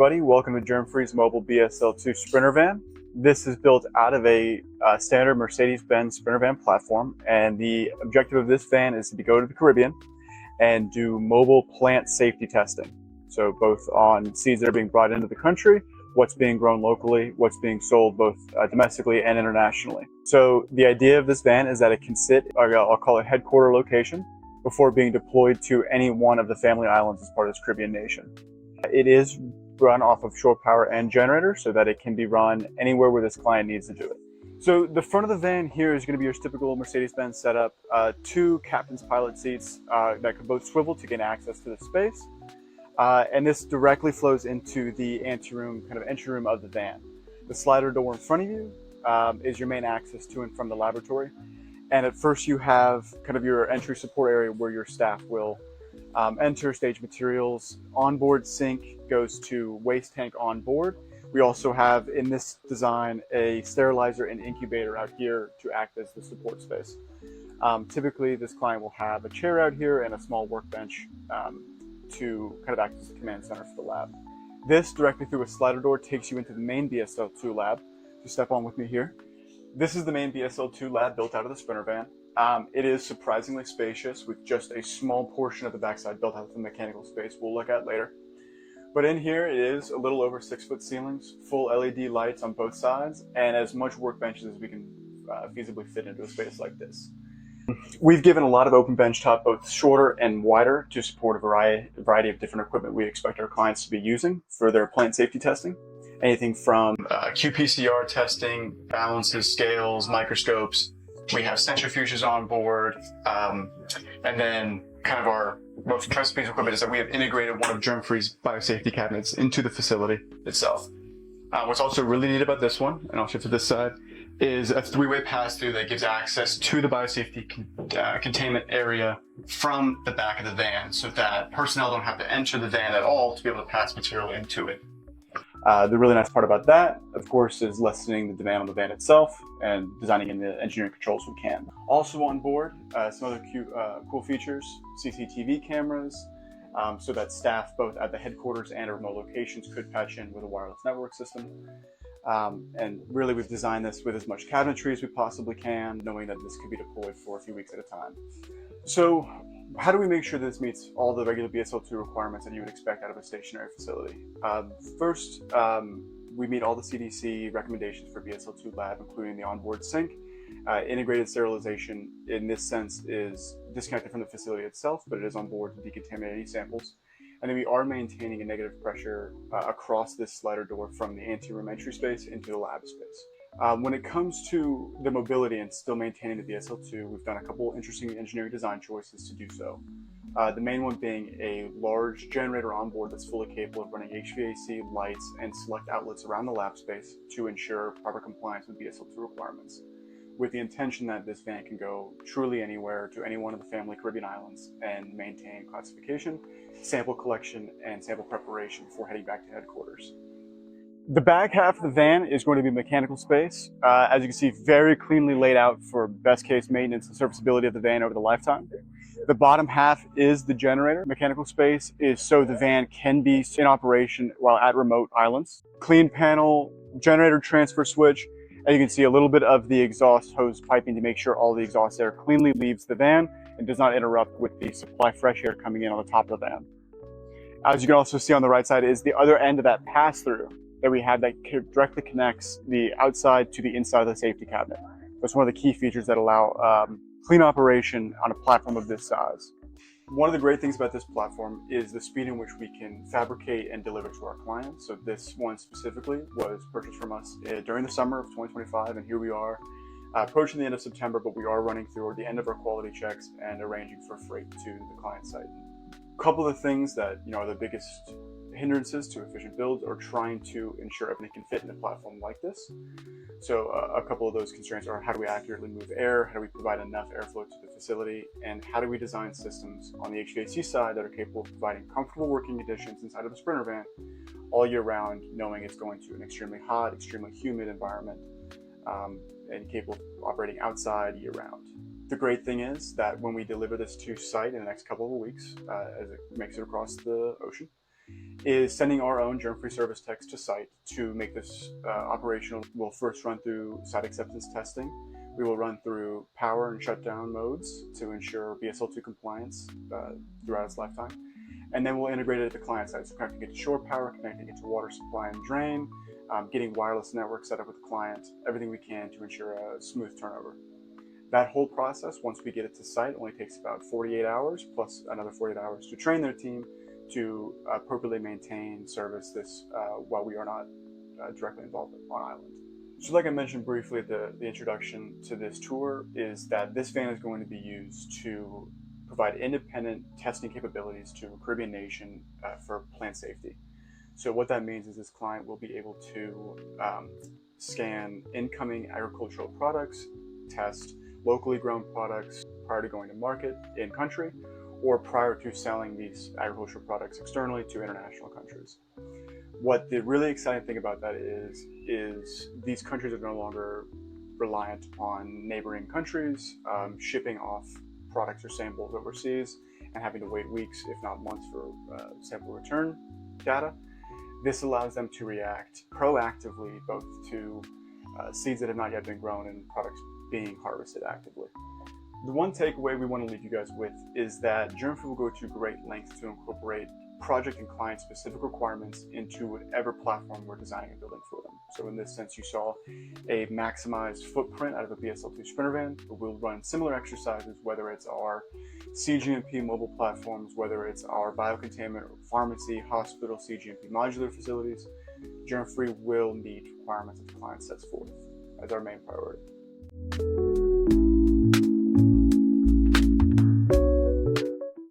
everybody. Welcome to Germfree's mobile BSL-2 Sprinter van. This is built out of a standard Mercedes-Benz Sprinter van platform, and the objective of this van is to go to the Caribbean and do mobile plant safety testing. So both on seeds that are being brought into the country, what's being grown locally, what's being sold both domestically and internationally. So the idea of this van is that it can sit, I'll call it headquarter location, before being deployed to any one of the family islands as part of this Caribbean nation. It is run off of shore power and generator so that it can be run anywhere where this client needs to do it. So the front of the van here is going to be your typical Mercedes-Benz setup. Two captain's pilot seats that can both swivel to gain access to the space. And this directly flows into the anteroom, kind of entry room of the van. The slider door in front of you is your main access to and from the laboratory. And at first you have kind of your entry support area where your staff will enter, stage materials. Onboard sink goes to waste tank on board. We also have in this design a sterilizer and incubator out here to act as the support space. Typically this client will have a chair out here and a small workbench to kind of act as a command center for the lab. This directly through a slider door takes you into the main BSL-2 lab. Just step on with me here. This is the main BSL-2 lab built out of the Sprinter van. It is surprisingly spacious with just a small portion of the backside built out of the mechanical space we'll look at later. But in here it is a little over 6-foot ceilings, full LED lights on both sides, and as much workbenches as we can feasibly fit into a space like this. We've given a lot of open bench top, both shorter and wider, to support a variety of different equipment we expect our clients to be using for their plant safety testing. Anything from qPCR testing, balances, scales, microscopes. We have centrifuges on board, and then kind of our most interesting piece of equipment is that we have integrated one of Germfree's biosafety cabinets into the facility itself. What's also really neat about this one, and I'll shift to this side, is a three-way pass-through that gives access to the biosafety containment area from the back of the van, so that personnel don't have to enter the van at all to be able to pass material into it. The really nice part about that, of course, is lessening the demand on the van itself and designing in the engineering controls we can. Also on board, some other cool features, CCTV cameras, so that staff both at the headquarters and remote locations could patch in with a wireless network system. And really we've designed this with as much cabinetry as we possibly can, knowing that this could be deployed for a few weeks at a time. So how do we make sure this meets all the regular BSL-2 requirements that you would expect out of a stationary facility? First, we meet all the CDC recommendations for BSL-2 lab, including the onboard sink. Integrated sterilization in this sense is disconnected from the facility itself, but it is on board to decontaminate any samples. And then we are maintaining a negative pressure across this slider door from the anteroom entry space into the lab space. When it comes to the mobility and still maintaining the BSL-2, we've done a couple interesting engineering design choices to do so. The main one being a large generator on board that's fully capable of running HVAC, lights, and select outlets around the lab space to ensure proper compliance with BSL-2 requirements, with the intention that this van can go truly anywhere to any one of the family Caribbean islands and maintain classification, sample collection, and sample preparation before heading back to headquarters. The back half of the van is going to be mechanical space. As you can see, very cleanly laid out for best case maintenance and serviceability of the van over the lifetime. The bottom half is the generator. Mechanical space is so the van can be in operation while at remote islands. Clean panel, generator transfer switch, and you can see a little bit of the exhaust hose piping to make sure all the exhaust air cleanly leaves the van and does not interrupt with the supply fresh air coming in on the top of the van. As you can also see on the right side is the other end of that pass-through that we have that directly connects the outside to the inside of the safety cabinet. That's one of the key features that allow clean operation on a platform of this size. One of the great things about this platform is the speed in which we can fabricate and deliver to our clients. So this one specifically was purchased from us during the summer of 2025, and here we are approaching the end of September, but we are running through the end of our quality checks and arranging for freight to the client site. A couple of the things that are the biggest hindrances to efficient builds or trying to ensure everything can fit in a platform like this. So a couple of those constraints are: how do we accurately move air, how do we provide enough airflow to the facility, and how do we design systems on the HVAC side that are capable of providing comfortable working conditions inside of a Sprinter van all year round, knowing it's going to an extremely hot, extremely humid environment, and capable of operating outside year round. The great thing is that when we deliver this to site in the next couple of weeks, as it makes it across the ocean, is sending our own Germfree service techs to site to make this operational. We'll first run through site acceptance testing. We will run through power and shutdown modes to ensure BSL-2 compliance throughout its lifetime. And then we'll integrate it at the client side, so connecting it to shore power, connecting it to water supply and drain, getting wireless network set up with the client, everything we can to ensure a smooth turnover. That whole process, once we get it to site, only takes about 48 hours, plus another 48 hours to train their team to appropriately maintain service this while we are not directly involved on island. So like I mentioned briefly at the introduction to this tour, is that this van is going to be used to provide independent testing capabilities to a Caribbean nation for plant safety. So what that means is this client will be able to scan incoming agricultural products, test locally grown products prior to going to market in country, or prior to selling these agricultural products externally to international countries. What the really exciting thing about that is these countries are no longer reliant on neighboring countries shipping off products or samples overseas and having to wait weeks, if not months, for sample return data. This allows them to react proactively both to seeds that have not yet been grown and products being harvested actively. The one takeaway we want to leave you guys with is that Germfree will go to great lengths to incorporate project and client specific requirements into whatever platform we're designing and building for them. So in this sense, you saw a maximized footprint out of a BSL-2 Sprinter van, but we'll run similar exercises, whether it's our CGMP mobile platforms, whether it's our biocontainment, pharmacy, hospital, CGMP modular facilities. Germfree will meet requirements that the client sets forth as our main priority.